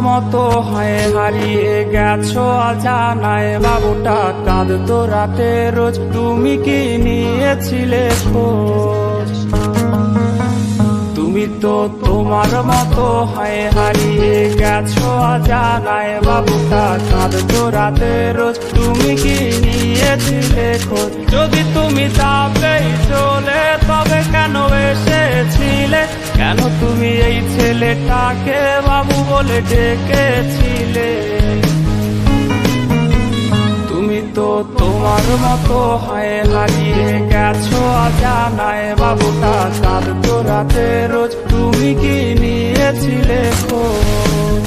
মতো হয়ে হারিয়ে গেছো অজানায়, বাবুটা কাঁদতো রাতে রোজ, তুমি কি নিয়েছিলে খোঁজ? তুমি তো তোমার মতো হয়ে হারিয়ে গেছো অজানায়, বাবুটা কাঁদতো রাতে রোজ, তুমি কি নিয়েছিলে খোঁজ? যদি তুমি যাবেই চলে তবে কেন এসেছিলে? কেন তুমি এই ছেলেটাকে বাবু বলে ডেকেছিলে? তুমি তো তোমার মতো হয়ে হারিয়ে গেছো অজানায়, বাবুটা কাঁদতো রাতে রোজ, তুমি কি নিয়েছিলে খোঁজ?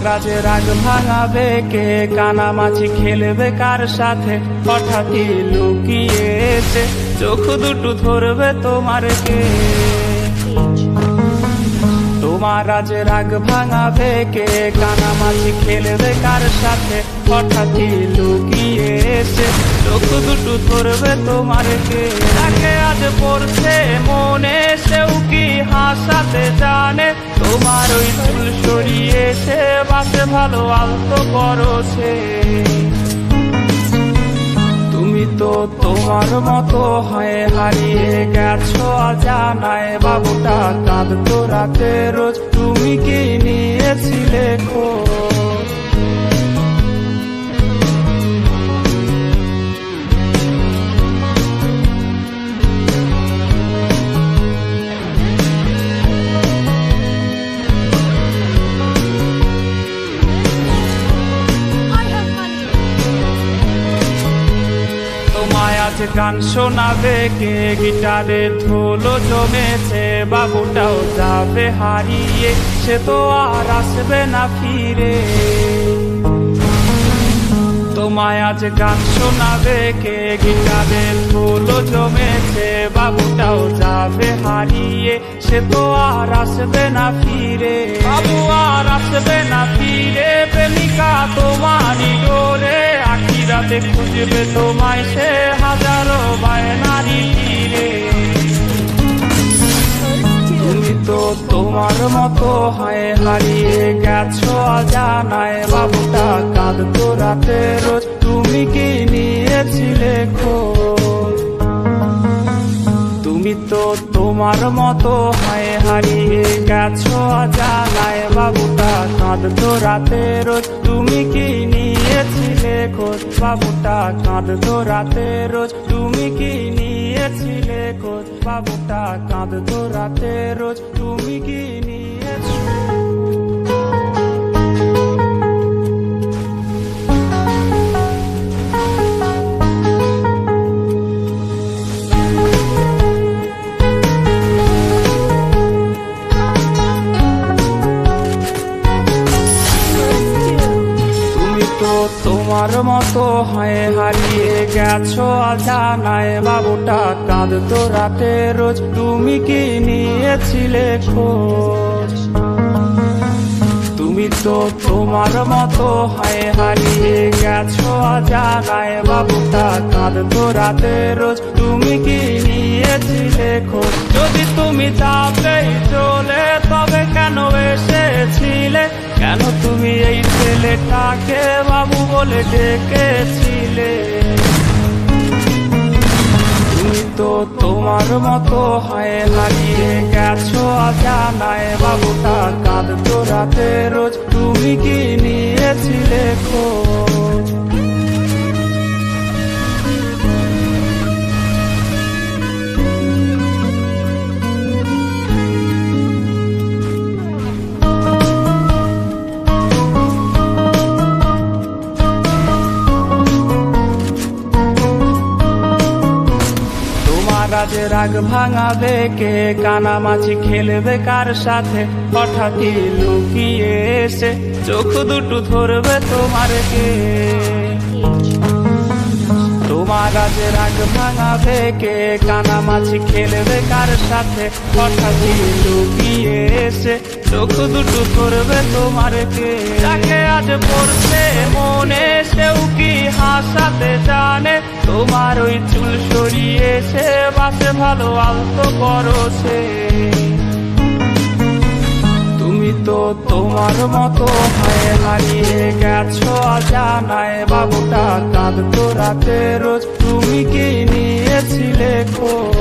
রাজে রাগ ভাঙাবে কে? কানামাছি খেলবে কার সাথে? হঠাৎই লুকিয়ে এসে চোখ দুটো ধরবে তোমার কে? তোমার রাজে রাগ ভাঙাবে কে? কানামাছি খেলবে কার সাথে? হঠাৎই লুকিয়ে এসে চোখ দুটো ধরবে তোমার কে? তাকে আজ পড়ছে মনে, সেও কি হাসাতে জানে? তোমার ওই চুল সরিয়ে সে বাসে ভালো আলতো করছে। তুমি তো তোমার মতো হয়ে হারিয়ে গেছো অজানায়, বাবুটা কাঁদতো রাতে রোজ, তুমি কি নিয়েছিলে খোঁজ? আজ গান শোনাবে কে? গিটারে ধুলো জমেছে, বাবুটাও যাবে হারিয়ে, সে তো আর আসবে না ফিরে। তোমায় আজ গান শোনাবে কে? গিটারে ধুলো জমেছে, বাবুটাও যাবে হারিয়ে, সে তো আর আসবে না ফিরে। বাবু আর আসবে না ফিরে, প্রেমিকা তোমারই ডোরে, রাতে খুঁজবে তোমায় সে হাজারো বায়নারি তীরে। তুমি তো তোমার মতো হয়ে হারিয়ে গেছো অজানায়, বাবুটা কাঁদতো রাতে রোজ, তুমি কি নিয়েছিলে খোঁজ? তুমি তো তোমার মতো হয়ে হারিয়ে গেছো অজানায়, বাবুটা কাঁদতো রাতে রোজ, তুমি কি নিয়েছিলে খোঁজ? বাবুটা কাঁদতো রাতে রোজ, তুমি কি নিয়েছিলে খোঁজ? বাবুটা কাঁদতো রাতে রোজ, তুমি কি নিয়েছিলে? তোমার মতো হয়ে হারিয়ে গেছো অজানায়, বাবুটা কাঁদতো রাতে রোজ, তুমি কি নিয়েছিলে খোঁজ? তুমি তো তোমার মতো হয়ে হারিয়ে গেছো অজানায়, বাবুটা কাঁদতো রাতে রোজ, তুমি কি নিয়েছিলে খোঁজ? যদি তুমি যাবেই চলে তবে কেন এসেছিলে? কেন তুমি এই ছেলেটাকে বাবু বলে ডেকেছিলে? তুমি তো তোমার মতো হয়ে হারিয়ে গেছো অজানায়, বাবুটা কাঁদতো রাতে রোজ, তুমি কি নিয়েছিলে খোঁজ? রাজে রাগ ভাঙাবে কে? কানামাছি খেলবে কার সাথে? হঠাৎই লুকিয়ে এসে চোখ দুটো ধরবে তোমার কে? তোমার নাগাজে রাগ ভাঙাবে কে, কানামাছি খেলবে কার সাথে, হঠাৎ লুকিয়ে এসে চোখ দুটো করবে তোমার কে। যাকে আজ পড়ছে মনে সেও কি হাসাতে জানে, তোমার ওই চুল সরিয়ে সে বাসে ভালো আলতো করছে। তুমি তো তোমার মতো হায় হারিয়ে গেছো অজানায়, বাবুটা কাঁদতো রাতে রোজ, তুমি কি নিয়েছিলে খোঁজ?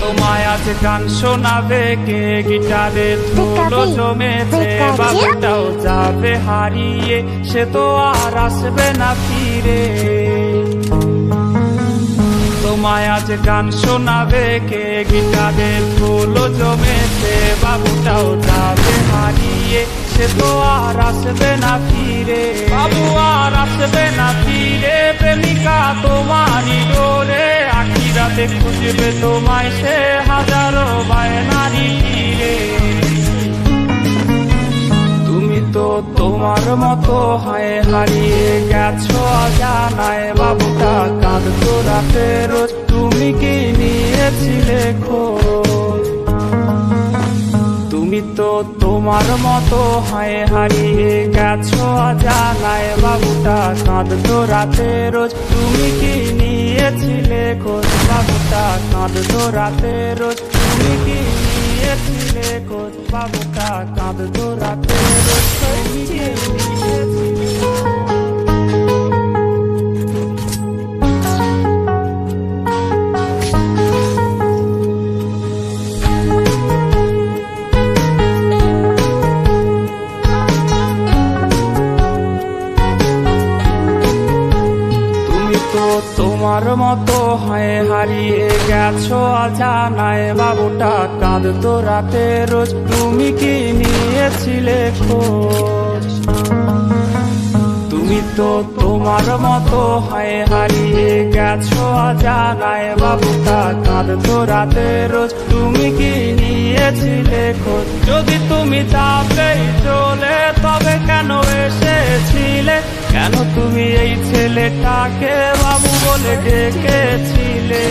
তোমায় আজ গান শোনাবে কে, গিটারে ধুলো জমেছে, বাবুটাও যাবে হারিয়ে, সে তো আর আসবে না ফিরে। তোমায় আজ গান শোনাবে কে, গিটারে ধুলো জমেছে, বাবুটাও যাবে হারিয়ে, সে তো আর আসবে না ফিরে। বাবু আর আসবে না ফিরে, প্রেমিকা তোমারই ডোরে, আখিরাতে খুঁজবে তোমায় সে হাজারো বায়নারি তীরে। তুমি তো তোমার মতো হায় হারিয়ে গেছো অজানায়, বাবুটা কাঁদতো রাতে রোজ, তুমি কি নিয়েছিলে খোঁজ? তুমি তো তোমার মতো হায় হারিয়ে গেছো অজানায়, বাবুটা কাঁদতো রাতে রোজ, তুমি কি নিয়েছিলে খোঁজ? বাবুটা কাঁদতো রাতে রোজ, তুমি কি নিয়েছিলে খোঁজ? বাবুটা কাঁদতো রাতে রোজ, তুমি কি নিয়েছিলে খোঁজ? তোমার মতো হায় হারিয়ে গেছো অজানায়, বাবুটা কাঁদতো রাতে রোজ, তুমি কি নিয়েছিলে খোঁজ? তুমি তো তোমার মতো হায় হারিয়ে গেছো অজানায়, বাবুটা কাঁদতো রাতে রোজ, তুমি কি নিয়েছিলে খোঁজ? যদি তুমি যাবেই চলে তবে কেন এসেছিলে, কেন তুমি এই ছেলেটাকে বাবু বলে ডেকেছিলে?